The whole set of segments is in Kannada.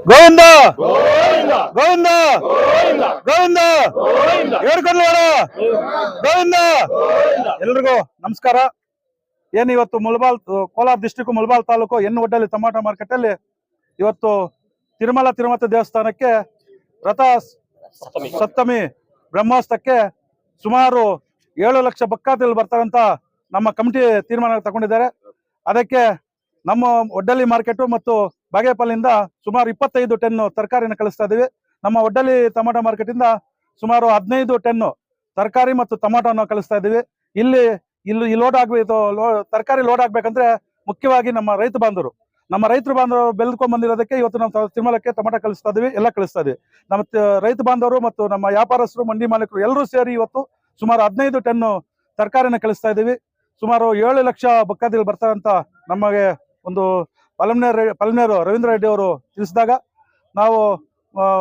ಗೋವಿಂದ ಗೋವಿಂದ ಗೋವಿಂದ ಹೇಳ್ಕೊಂಡ್ವಾಡ ಗೋವಿಂದ. ಎಲ್ರಿಗೂ ನಮಸ್ಕಾರ. ಏನು ಇವತ್ತು ಕೋಲಾರ ಡಿಸ್ಟ್ರಿಕ್ಟ್ ಮುಳಬಾಲ್ ತಾಲೂಕು ಒಡ್ಡಲ್ಲಿ ಟೊಮಾಟೊ ಮಾರ್ಕೆಟ್ ಅಲ್ಲಿ ಇವತ್ತು ತಿರುಮಲ ದೇವಸ್ಥಾನಕ್ಕೆ ರಥ ಸಪ್ತಮಿ ಬ್ರಹ್ಮೋತ್ಸವಕ್ಕೆ ಸುಮಾರು 7 ಲಕ್ಷ ಭಕ್ತಾದಿಗಳು ಬರ್ತಾರಂತ ನಮ್ಮ ಕಮಿಟಿ ತೀರ್ಮಾನ ತಗೊಂಡಿದ್ದಾರೆ. ಅದಕ್ಕೆ ನಮ್ಮ ಒಡ್ಡಲ್ಲಿ ಮಾರ್ಕೆಟ್ ಮತ್ತು ಬಾಗೇಪಲ್ಲಿಂದ ಸುಮಾರು 25 ಟನ್ ತರಕಾರಿನ ಕಳಿಸ್ತಾ ಇದೀವಿ. ನಮ್ಮ ಒಡ್ಡಲ್ಲಿ ಟೊಮಾಟೊ ಮಾರ್ಕೆಟ್ ಇಂದ ಸುಮಾರು 15 ಟನ್ ತರಕಾರಿ ಮತ್ತು ಟೊಮಾಟೋನ ಕಳಿಸ್ತಾ ಇದೀವಿ. ಇಲ್ಲಿ ಲೋಡ್ ಆಗ್ಬೇಕು, ತರಕಾರಿ ಲೋಡ್ ಆಗ್ಬೇಕಂದ್ರೆ ಮುಖ್ಯವಾಗಿ ನಮ್ಮ ರೈತ ಬಾಂಧವರು ಬೆಳೆದುಕೊಂಡ್ ಬಂದಿರೋದಕ್ಕೆ ಇವತ್ತು ನಾವು ತಿರುಮಲಕ್ಕೆ ಟೊಮಾಟೊ ಕಳಿಸ್ತಾ ಇದೀವಿ, ಎಲ್ಲ ಕಳಿಸ್ತಾ ಇದೀವಿ. ನಮ್ಮ ರೈತ ಬಾಂಧವರು ಮತ್ತು ನಮ್ಮ ವ್ಯಾಪಾರಸ್ಥರು, ಮಂಡಿ ಮಾಲೀಕರು ಎಲ್ಲರೂ ಸೇರಿ ಇವತ್ತು ಸುಮಾರು 15 ಟನ್ ತರಕಾರಿನ ಕಳಿಸ್ತಾ ಇದೀವಿ. ಸುಮಾರು 7 ಲಕ್ಷ ಭಕ್ತಾದಿಗಳು ಬರ್ತಾರಂತ ನಮಗೆ ಒಂದು ಪಲ್ಮೇರು ರವೀಂದ್ರ ರೆಡ್ಡಿ ಅವರು ತಿಳಿಸಿದಾಗ ನಾವು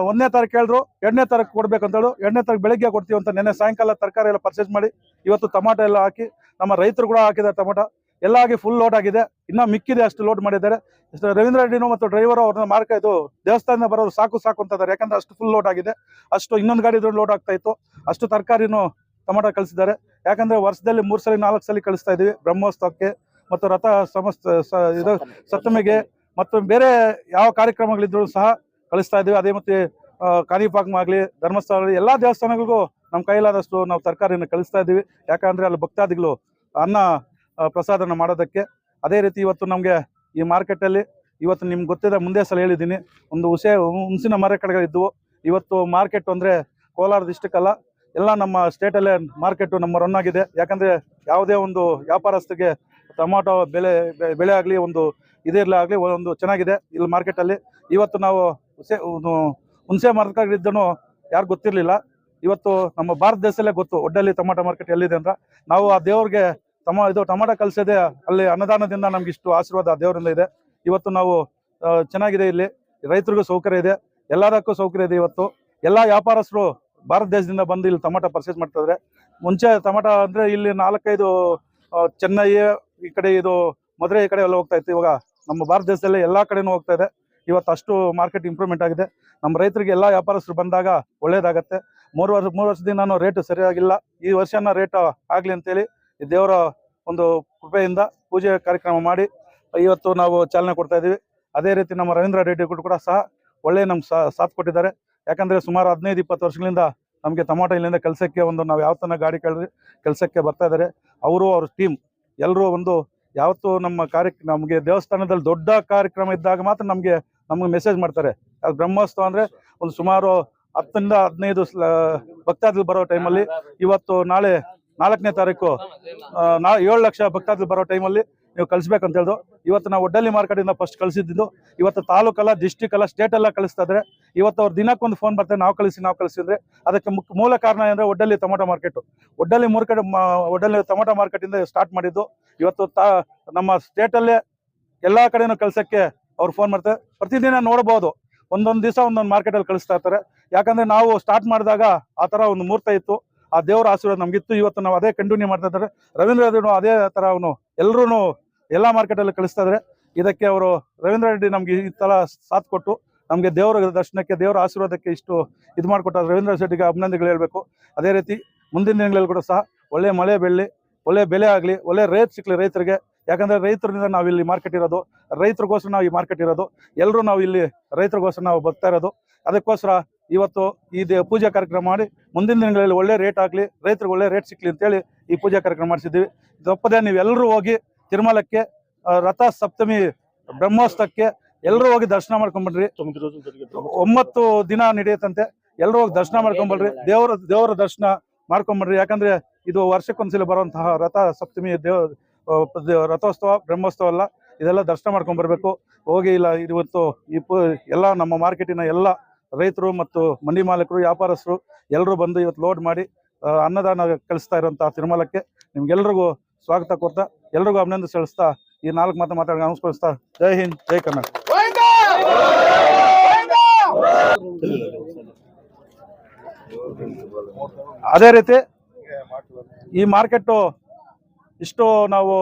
1ನೇ ತಾರೀಕು ಹೇಳಿದ್ರು, 2ನೇ ತಾರೀಕು ಕೊಡ್ಬೇಕಂತೇಳು 2ನೇ ತಾರೀಕು ಬೆಳಿಗ್ಗೆ ಕೊಡ್ತೀವಿ ಅಂತ ನೆನ್ನೆ ಸಾಯಂಕಾಲ ತರಕಾರಿ ಎಲ್ಲ ಪರ್ಚೇಸ್ ಮಾಡಿ ಇವತ್ತು ಟೊಮಾಟೊ ಎಲ್ಲ ಹಾಕಿ ನಮ್ಮ ರೈತರು ಕೂಡ ಹಾಕಿದ್ದಾರೆ. ಟೊಮಾಟೊ ಎಲ್ಲ ಆಗಿ ಫುಲ್ ಲೋಡ್ ಆಗಿದೆ, ಇನ್ನ ಮಿಕ್ಕಿದೆ ಅಷ್ಟು ಲೋಡ್ ಮಾಡಿದ್ದಾರೆ. ರವೀಂದ್ರ ರೆಡ್ಡಿನೂ ಮತ್ತು ಡ್ರೈವರ್ ಅವ್ರನ್ನ ಇದು ದೇವಸ್ಥಾನದಿಂದ ಬರೋರು ಸಾಕು ಅಂತ ಇದ್ದಾರೆ. ಯಾಕಂದ್ರೆ ಅಷ್ಟು ಫುಲ್ ಲೋಡ್ ಆಗಿದೆ. ಅಷ್ಟು ಇನ್ನೊಂದು ಗಾಡಿ ಲೋಡ್ ಆಗ್ತಾ ಇತ್ತು, ಅಷ್ಟು ತರಕಾರಿನೂ ಟೊಮಾಟೊ ಕಳಿಸಿದ್ದಾರೆ. ಯಾಕಂದ್ರೆ ವರ್ಷದಲ್ಲಿ 3 ಸಲ 4 ಸಲ ಕಳಿಸ್ತಾ ಇದೀವಿ ಬ್ರಹ್ಮೋತ್ಸವಕ್ಕೆ ಮತ್ತು ರಥ ಸಪ್ತಮಿಗೆ ಮತ್ತು ಬೇರೆ ಯಾವ ಕಾರ್ಯಕ್ರಮಗಳಿದ್ರು ಸಹ ಕಳಿಸ್ತಾ ಇದೀವಿ. ಅದೇ ಮತ್ತೆ ಕಾಣಿಪಾಕ ಆಗ್ಲಿ, ಧರ್ಮಸ್ಥಳ ಆಗಲಿ, ಎಲ್ಲಾ ದೇವಸ್ಥಾನಗಳಿಗೂ ನಮ್ಮ ಕೈಲಾದಷ್ಟು ನಾವು ತರಕಾರಿನ ಕಳಿಸ್ತಾ ಇದೀವಿ. ಯಾಕಂದ್ರೆ ಅಲ್ಲಿ ಭಕ್ತಾದಿಗಳು ಅನ್ನ ಪ್ರಸಾದನ ಮಾಡೋದಕ್ಕೆ. ಅದೇ ರೀತಿ ಇವತ್ತು ನಮಗೆ ಈ ಮಾರ್ಕೆಟ್ ಅಲ್ಲಿ ಇವತ್ತು ನಿಮ್ಗೆ ಗೊತ್ತಿದೆ, ಮುಂದೆ ಸಲ ಹೇಳಿದ್ದೀನಿ, ಒಂದು ಹುಣಸಿನ ಮರ ಕಡೆಗಳಿದ್ವು. ಇವತ್ತು ಮಾರ್ಕೆಟ್ ಅಂದ್ರೆ ಕೋಲಾರ ಡಿಸ್ಟ್ರಿಕ್ಟ್ ಅಲ್ಲ, ಎಲ್ಲ ನಮ್ಮ ಸ್ಟೇಟಲ್ಲೇ ಮಾರ್ಕೆಟ್ ನಮ್ಮ ರನ್ ಆಗಿದೆ. ಯಾಕಂದ್ರೆ ಯಾವುದೇ ಒಂದು ವ್ಯಾಪಾರಸ್ಥರಿಗೆ ಟೊಮಾಟೊ ಬೆಳೆ ಆಗಲಿ, ಒಂದು ಇದಿರಲಾಗಲಿ ಒಂದು ಚೆನ್ನಾಗಿದೆ ಇಲ್ಲಿ ಮಾರ್ಕೆಟಲ್ಲಿ. ಇವತ್ತು ನಾವು ಹುಣಸೆ ಮರಗಳಿದ್ದನು ಯಾರು ಗೊತ್ತಿರಲಿಲ್ಲ. ಇವತ್ತು ನಮ್ಮ ಭಾರತ ದೇಶದಲ್ಲೇ ಗೊತ್ತು ಒಡ್ಡಲ್ಲಿ ಟೊಮಾಟೊ ಮಾರ್ಕೆಟ್ ಎಲ್ಲಿದೆ ಅಂತ. ನಾವು ಆ ದೇವ್ರಿಗೆ ಟೊಮಾಟೊ ಕಲಿಸೋದೇ ಅಲ್ಲಿ ಅನ್ನದಾನದಿಂದ ನಮ್ಗೆ ಇಷ್ಟು ಆಶೀರ್ವಾದ ಆ ದೇವರಿಂದ ಇದೆ. ಇವತ್ತು ನಾವು ಚೆನ್ನಾಗಿದೆ, ಇಲ್ಲಿ ರೈತರಿಗೂ ಸೌಕರ್ಯ ಇದೆ, ಎಲ್ಲದಕ್ಕೂ ಸೌಕರ್ಯ ಇದೆ. ಇವತ್ತು ಎಲ್ಲ ವ್ಯಾಪಾರಸ್ಥರು ಭಾರತ ದೇಶದಿಂದ ಬಂದು ಇಲ್ಲಿ ಟೊಮಾಟೊ ಪರ್ಚೇಸ್ ಮಾಡ್ತಾ ಇದ್ದಾರೆ. ಮುಂಚೆ ಟೊಮಾಟೊ ಅಂದ್ರೆ ಇಲ್ಲಿ 4-5 ಚೆನ್ನೈ ಈ ಕಡೆ, ಇದು ಮಧುರೈ ಈ ಕಡೆ ಎಲ್ಲ ಹೋಗ್ತಾ ಇತ್ತು. ಇವಾಗ ನಮ್ಮ ಭಾರತ ದೇಶದಲ್ಲಿ ಎಲ್ಲಾ ಕಡೆನೂ ಹೋಗ್ತಾ ಇದೆ. ಇವತ್ತು ಅಷ್ಟು ಮಾರ್ಕೆಟ್ ಇಂಪ್ರೂವ್ಮೆಂಟ್ ಆಗಿದೆ. ನಮ್ಮ ರೈತರಿಗೆ ಎಲ್ಲ ವ್ಯಾಪಾರಸ್ಥರು ಬಂದಾಗ ಒಳ್ಳೇದಾಗತ್ತೆ. 3 ವರ್ಷದಿಂದ ರೇಟ್ ಸರಿಯಾಗಿಲ್ಲ, ಈ ವರ್ಷನ ರೇಟ್ ಆಗ್ಲಿ ಅಂತೇಳಿ ಈ ದೇವರ ಒಂದು ಕೃಪೆಯಿಂದ ಪೂಜೆ ಕಾರ್ಯಕ್ರಮ ಮಾಡಿ ಇವತ್ತು ನಾವು ಚಾಲನೆ ಕೊಡ್ತಾ ಇದೀವಿ. ಅದೇ ರೀತಿ ನಮ್ಮ ರವೀಂದ್ರ ರೆಡ್ಡಿ ಕೂಡ ಸಹ ಒಳ್ಳೆ ನಮ್ಗೆ ಸಾಥ್ ಕೊಟ್ಟಿದ್ದಾರೆ. ಯಾಕಂದ್ರೆ ಸುಮಾರು 15-20 ವರ್ಷಗಳಿಂದ ನಮಗೆ ಟೊಮಾಟೊ ಇಲ್ಲಿಂದ ಕೆಲಸಕ್ಕೆ ನಾವು ಯಾವ ತನ ಗಾಡಿ ಕೆಲಸಕ್ಕೆ ಬರ್ತಾ ಇದ್ದಾರೆ. ಅವರು ಅವ್ರ ಟೀಮ್ ಎಲ್ಲರೂ ಯಾವತ್ತು ನಮಗೆ ದೇವಸ್ಥಾನದಲ್ಲಿ ದೊಡ್ಡ ಕಾರ್ಯಕ್ರಮ ಇದ್ದಾಗ ಮಾತ್ರ ನಮ್ಗೆ ಮೆಸೇಜ್ ಮಾಡ್ತಾರೆ. ಅದು ಬ್ರಹ್ಮೋತ್ಸವ ಅಂದ್ರೆ ಒಂದು ಸುಮಾರು 10-15 ಭಕ್ತಾದಿಗಳು ಬರೋ ಟೈಮಲ್ಲಿ, ಇವತ್ತು ನಾಳೆ 4ನೇ ತಾರೀಕು 7 ಲಕ್ಷ ಭಕ್ತಾದಿಗಳು ಬರೋ ಟೈಮಲ್ಲಿ ನೀವು ಕಳಿಸ್ಬೇಕಂತ ಹೇಳಿದ್ರು. ಇವತ್ತು ನಾವು ಒಡ್ಡಲ್ಲಿ ಮಾರ್ಕೆಟ್ ಇಂದ ಫಸ್ಟ್ ಕಳಿಸಿದ್ದು. ಇವತ್ತು ತಾಲೂಕಲ್ಲ, ಡಿಸ್ಟ್ರಿಕ್ಟ್ ಅಲ್ಲ, ಸ್ಟೇಟ್ ಎಲ್ಲ ಕಳಿಸ್ತಾ ಇದ್ರೆ. ಇವತ್ತು ಅವ್ರು ದಿನಕ್ಕೊಂದು ಫೋನ್ ಬರ್ತಾರೆ, ನಾವು ಕಳಿಸಿದ್ರೆ ಅದಕ್ಕೆ ಮೂಲ ಕಾರಣ ಅಂದ್ರೆ ಒಡ್ಡಲ್ಲಿ ಟೊಮಾಟೊ ಮಾರ್ಕೆಟ್. ಒಡ್ಡಲ್ಲಿ ಟೊಮಾಟೊ ಮಾರ್ಕೆಟ್ ಇಂದ ಸ್ಟಾರ್ಟ್ ಮಾಡಿದ್ದು. ಇವತ್ತು ನಮ್ಮ ಸ್ಟೇಟ್ ಅಲ್ಲೇ ಎಲ್ಲಾ ಕಡೆನೂ ಕಳ್ಸಕ್ಕೆ ಅವ್ರು ಫೋನ್ ಮಾಡ್ತಾರೆ. ಪ್ರತಿದಿನ ನೋಡಬಹುದು, ಒಂದೊಂದು ದಿವಸ ಒಂದೊಂದು ಮಾರ್ಕೆಟ್ ಅಲ್ಲಿ ಕಳಿಸ್ತಾ ಇರ್ತಾರೆ. ಯಾಕಂದ್ರೆ ನಾವು ಸ್ಟಾರ್ಟ್ ಮಾಡಿದಾಗ ಆ ತರ ಒಂದು ಮುಹೂರ್ತ ಇತ್ತು, ಆ ದೇವರ ಆಶೀರ್ವಾದ ನಮ್ಗಿತ್ತು. ಇವತ್ತು ನಾವು ಅದೇ ಕಂಟಿನ್ಯೂ ಮಾಡ್ತಾ ಇದ್ದಾರೆ. ರವೀಂದ್ರ ರೆಡ್ಡಿ ಅದೇ ತರ ಅವನು ಎಲ್ಲರೂ ಎಲ್ಲಾ ಮಾರ್ಕೆಟ್ ಅಲ್ಲಿ ಕಳಿಸ್ತಾ ಇದ್ದಾರೆ. ಇದಕ್ಕೆ ಅವರು ರವೀಂದ್ರ ರೆಡ್ಡಿ ನಮ್ಗೆ ಈ ತರ ಸಾಥ್ ಕೊಟ್ಟು ನಮ್ಗೆ ದೇವರ ದರ್ಶನಕ್ಕೆ, ದೇವರ ಆಶೀರ್ವಾದಕ್ಕೆ ಇಷ್ಟು ಇದು ಮಾಡಿಕೊಟ್ಟ ರವೀಂದ್ರ ರೆಡ್ಡಿಗೆ ಅಭಿನಂದನೆಗಳು ಹೇಳ್ಬೇಕು. ಅದೇ ರೀತಿ ಮುಂದಿನ ದಿನಗಳಲ್ಲಿ ಕೂಡ ಸಹ ಒಳ್ಳೆ ಮಳೆ ಬೆಳ್ಳಿ, ಒಳ್ಳೆ ಬೆಲೆ ಆಗ್ಲಿ, ಒಳ್ಳೆ ರೇಟ್ ಸಿಕ್ಲಿ ರೈತರಿಗೆ. ಯಾಕಂದ್ರೆ ರೈತರಿಂದ ನಾವು ಇಲ್ಲಿ ಮಾರ್ಕೆಟ್ ಇರೋದು, ರೈತರಿಗೋಸ್ಕರ ನಾವು ಈ ಮಾರ್ಕೆಟ್ ಇರೋದು, ಎಲ್ಲರೂ ನಾವು ಇಲ್ಲಿ ರೈತರಿಗೋಸ್ಕರ ನಾವು ಬರ್ತಾ ಇರೋದು. ಅದಕ್ಕೋಸ್ಕರ ಇವತ್ತು ಈ ಪೂಜಾ ಕಾರ್ಯಕ್ರಮ ಮಾಡಿ ಮುಂದಿನ ದಿನಗಳಲ್ಲಿ ಒಳ್ಳೆ ರೇಟ್ ಆಗ್ಲಿ, ರೈತರಿಗೆ ಒಳ್ಳೆ ರೇಟ್ ಸಿಕ್ಲಿ ಅಂತೇಳಿ ಈ ಪೂಜಾ ಕಾರ್ಯಕ್ರಮ ಮಾಡಿಸಿದ್ದೀವಿ. ತಪ್ಪದೆ ನೀವೆಲ್ಲರೂ ಹೋಗಿ ತಿರುಮಲಕ್ಕೆ ರಥ ಸಪ್ತಮಿ ಬ್ರಹ್ಮೋತ್ಸವಕ್ಕೆ ಎಲ್ಲರೂ ಹೋಗಿ ದರ್ಶನ ಮಾಡ್ಕೊಂಡ್ಬನ್ರಿ. 9 ದಿನ ನಡೆಯುತ್ತಂತೆ. ಎಲ್ಲರೂ ಹೋಗಿ ದರ್ಶನ ಮಾಡ್ಕೊಂಡ್ಬನ್ರಿ, ದೇವರ ದರ್ಶನ ಮಾಡ್ಕೊಂಡ್ಬನ್ರಿ. ಯಾಕಂದ್ರೆ ಇದು ವರ್ಷಕ್ಕೊಂದ್ಸಲ ಬರುವಂತಹ ರಥ ಸಪ್ತಮಿ ರಥೋತ್ಸವ, ಬ್ರಹ್ಮೋತ್ಸವ ಅಲ್ಲ, ಇದೆಲ್ಲ ದರ್ಶನ ಮಾಡ್ಕೊಂಡ್ ಬರ್ಬೇಕು. ಹೋಗಿ ಇಲ್ಲ ಇವತ್ತು ಎಲ್ಲ ನಮ್ಮ ಮಾರ್ಕೆಟಿನ ಎಲ್ಲ ರೈತರು ಮತ್ತು ಮಂಡಿ ಮಾಲೀಕರು, ವ್ಯಾಪಾರಸ್ಥರು ಎಲ್ಲರೂ ಬಂದು ಇವತ್ತು ಲೋಡ್ ಮಾಡಿ ಅನ್ನದಾನ ಕಳಿಸ್ತಾ ಇರುವಂತಹ ತಿರುಮಲಕ್ಕೆ ನಿಮ್ಗೆಲ್ರಿಗೂ ಸ್ವಾಗತ ಕೊಡ್ತಾ, ಎಲ್ರಿಗೂ ಅಭಿನಂದನೆ ಸಲ್ಲಿಸ್ತಾ ಈ 4 ಮಾತಾಡಿ ನಮಸ್ಕರಿಸ್ತಾ, ಜೈ ಹಿಂದ್, ಜೈ ಕರ್ನಾಟಕ. ಅದೇ ರೀತಿ ಈ ಮಾರ್ಕೆಟ್ ಇಷ್ಟು ನಾವು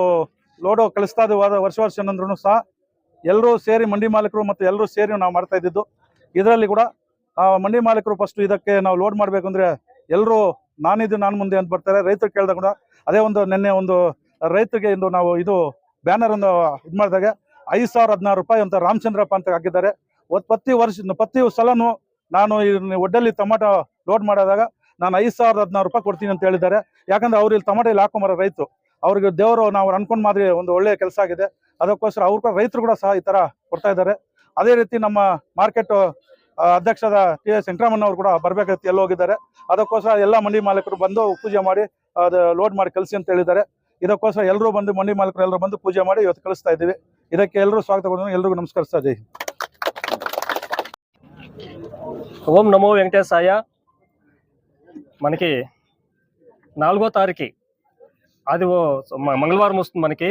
ಲೋಡು ಕಳಿಸ್ತಾ ಇದ್ದೀವಿ ವರ್ಷ ಅಂದ್ರೂ ಸಹ ಎಲ್ಲರೂ ಸೇರಿ, ಮಂಡಿ ಮಾಲೀಕರು ಮತ್ತು ಎಲ್ಲರೂ ಸೇರಿ ನಾವು ಮಾಡ್ತಾ ಇದ್ದಿದ್ದು. ಇದರಲ್ಲಿ ಕೂಡ ಮಂಡಿ ಮಾಲೀಕರು ಫಸ್ಟ್ ಇದಕ್ಕೆ ನಾವು ಲೋಡ್ ಮಾಡಬೇಕು ಅಂದರೆ ಎಲ್ಲರೂ ನಾನು ಮುಂದೆ ಅಂತ ಬರ್ತಾರೆ. ರೈತರು ಕೇಳಿದಾಗ ಕೂಡ ಅದೇ ಒಂದು ನಿನ್ನೆ ಒಂದು ರೈತರಿಗೆ ಇಂದು ನಾವು ಇದು ಬ್ಯಾನರ್ ಒಂದು ಇದು ಮಾಡಿದಾಗ 5,016 ರೂಪಾಯಿ ಅಂತ ರಾಮಚಂದ್ರಪ್ಪ ಅಂತ ಹಾಕಿದ್ದಾರೆ. ಪ್ರತಿ ಸಲನೂ ನಾನು ಈ ಒಡ್ಡಲ್ಲಿ ಟೊಮಾಟೊ ಲೋಡ್ ಮಾಡಿದಾಗ ನಾನು 5,016 ರೂಪಾಯಿ ಕೊಡ್ತೀನಿ ಅಂತ ಹೇಳಿದ್ದಾರೆ. ಯಾಕಂದ್ರೆ ಅವ್ರು ಇಲ್ಲಿ ಟೊಮಾಟೊ ಇಲ್ಲಿ ಹಾಕೊಂಬರೋ ರೈತರು, ಅವ್ರಿಗೆ ದೇವರು ನಾವು ಅನ್ಕೊಂಡ್ ಮಾದರಿ ಒಂದು ಒಳ್ಳೆಯ ಕೆಲಸ ಆಗಿದೆ. ಅದಕ್ಕೋಸ್ಕರ ಅವ್ರು ಕೂಡ ರೈತರು ಕೂಡ ಸಹ ಈ ತರ ಕೊಡ್ತಾ ಇದ್ದಾರೆ. ಅದೇ ರೀತಿ ನಮ್ಮ ಮಾರ್ಕೆಟ್ ಅಧ್ಯಕ್ಷರಾದ ಟಿ.ಎಸ್. ವೆಂಕಟರಮಣ ಅವರು ಕೂಡ ಬರ್ಬೇಕಾಗಿ ಎಲ್ಲ ಹೋಗಿದ್ದಾರೆ. ಅದಕ್ಕೋಸ್ಕರ ಎಲ್ಲ ಮಂಡಿ ಮಾಲೀಕರು ಬಂದು ಪೂಜೆ ಮಾಡಿ ಅದು ಲೋಡ್ ಮಾಡಿ ಕಳಿಸಿ ಅಂತ ಹೇಳಿದ್ದಾರೆ. ಇದಕ್ಕೋಸ್ಕರ ಎಲ್ಲರೂ ಬಂದು ಮಂಡಿ ಮಾಲೀಕರು ಎಲ್ಲರೂ ಬಂದು ಪೂಜೆ ಮಾಡಿ ಇವತ್ತು ಕಳಿಸ್ತಾ ಇದ್ದೀವಿ. ಇದಕ್ಕೆ ಎಲ್ಲರೂ ಸ್ವಾಗತ ಕೊಡೋಣ. ಎಲ್ರಿಗೂ ನಮಸ್ಕರಿಸ್ತಾ ಜೈ. ఓం నమో వెంకటేశాయ. మనకి 4వ తారీఖు అది మంగళవారం వస్తుంది. మనకి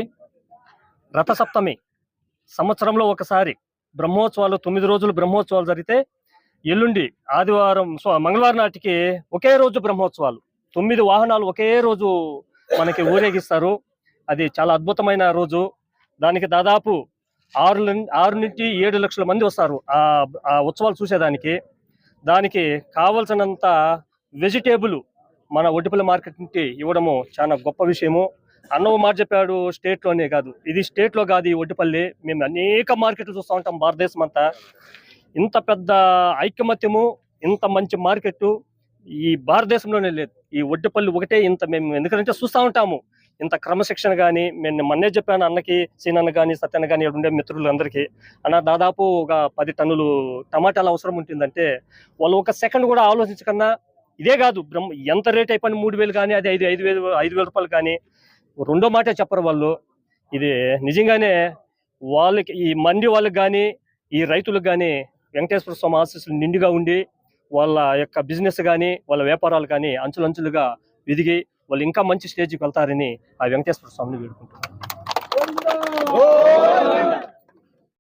రథసప్తమి, సంవత్సరంలో ఒకసారి బ్రహ్మోత్సవాలు 9 రోజులు బ్రహ్మోత్సవాలు జరిగితే ఎల్లుండి ఆదివారం మంగళవారం నాటికి ఒకే రోజు బ్రహ్మోత్సవాలు, 9 వాహనాలు ఒకే రోజు మనకి ఊరేగిస్తారు. అది చాలా అద్భుతమైన రోజు. దానికి దాదాపు 6 నుంచి 7 లక్షల మంది వస్తారు ఆ ఉత్సవాలు చూసేదానికి. దానికి కావలసినంత వెజిటేబుల్ మన ఒడ్డిపల్లి మార్కెట్ నుండి ఇవ్వడము చాలా గొప్ప విషయము. అన్నవ మాట చెప్పాడు, స్టేట్లోనే కాదు, ఇది స్టేట్లో కాదు, ఈ ఒడ్డిపల్లి మేము అనేక మార్కెట్లు చూస్తూ ఉంటాం భారతదేశం అంతా. ఇంత పెద్ద ఐకమత్యము, ఇంత మంచి మార్కెట్ ఈ భారతదేశంలోనే లేదు. ఈ ఒడ్డిపల్లి ఒకటే ఇంత మేము ఎందుకంటే చూస్తూ ఉంటాము. ఇంత క్రమశిక్షణ కానీ, నేను మొన్నే చెప్పాను అన్నకి, సీనన్న కానీ, సత్యన్న కానీ, ఉండే మిత్రులందరికీ, అన్న దాదాపు ఒక 10 టన్నులు టమాటాలు అవసరం ఉంటుందంటే వాళ్ళు ఒక సెకండ్ కూడా ఆలోచించకన్నా ఇదే కాదు ఎంత రేట్ అయిపోయిన 3,000 కానీ, అది 5,000 రూపాయలు కానీ రెండో మాటే చెప్పరు వాళ్ళు. ఇది నిజంగానే వాళ్ళకి, ఈ మండి వాళ్ళకి కానీ, ఈ రైతులకు కానీ వెంకటేశ్వర స్వామి ఆశీస్సులు నిండుగా ఉండి వాళ్ళ యొక్క బిజినెస్ కానీ, వాళ్ళ వ్యాపారాలు కానీ అంచులంచులుగా ఎదిగి వాళ్ళు ఇంకా మంచి స్టేజ్కి వెళ్తారని ఆ వెంకటేశ్వర స్వామిని వేడుకుంటున్నాను.